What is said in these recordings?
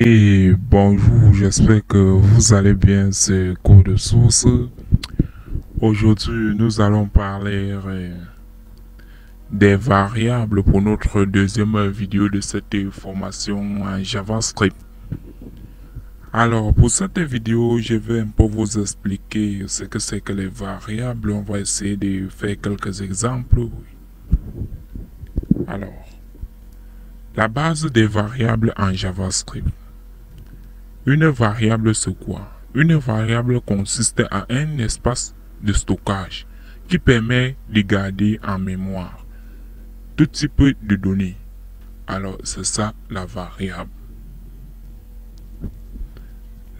Et bonjour, j'espère que vous allez bien, c'est Cours de source. Aujourd'hui, nous allons parler des variables pour notre deuxième vidéo de cette formation en JavaScript. Alors, pour cette vidéo, je vais un peu vous expliquer ce que c'est que les variables. On va essayer de faire quelques exemples. Alors, la base des variables en JavaScript. Une variable, c'est quoi? Une variable consiste en un espace de stockage qui permet de garder en mémoire tout type de données. Alors, c'est ça la variable.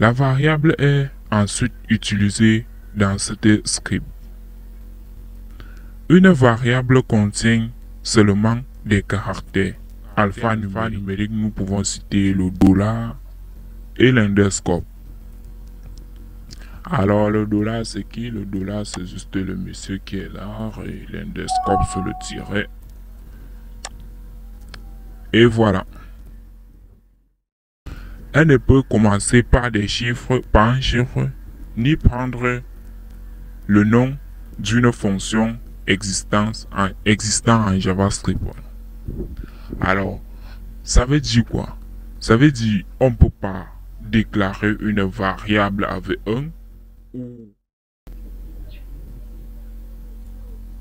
La variable est ensuite utilisée dans cet script. Une variable contient seulement des caractères alphanumériques. Nous pouvons citer le dollar et l'underscore. Alors le dollar c'est qui? Le dollar c'est juste le monsieur qui est là et l'underscore c'est le tiret. Et voilà. Elle ne peut commencer par des chiffres, par un chiffre, ni prendre le nom d'une fonction existant en JavaScript. Alors, ça veut dire quoi? Ça veut dire on ne peut pas déclarer une variable avec 1 ou...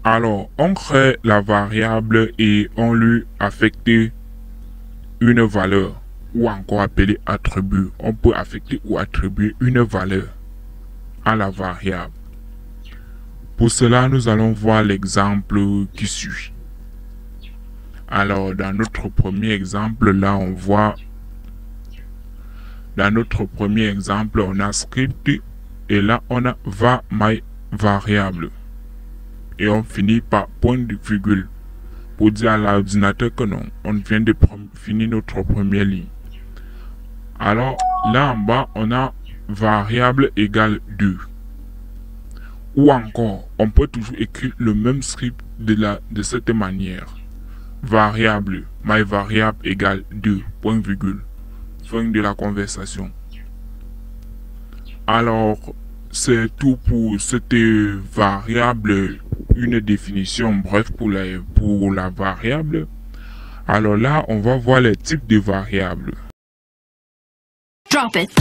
Alors, on crée la variable et on lui affecte une valeur ou encore appelé attribut. On peut affecter ou attribuer une valeur à la variable. Pour cela, nous allons voir l'exemple qui suit. Alors, dans notre premier exemple, là, on voit... Dans notre premier exemple, on a script et là, on a myVariable. Et on finit par point de virgule pour dire à l'ordinateur que non, on vient de finir notre première ligne. Alors, là en bas, on a variable égale 2. Ou encore, on peut toujours écrire le même script de cette manière. Variable, myVariable égale 2, point virgule. Fin de la conversation. Alors, c'est tout pour cette variable, une définition bref pour la variable. Alors là, on va voir les types de variables. Drop it.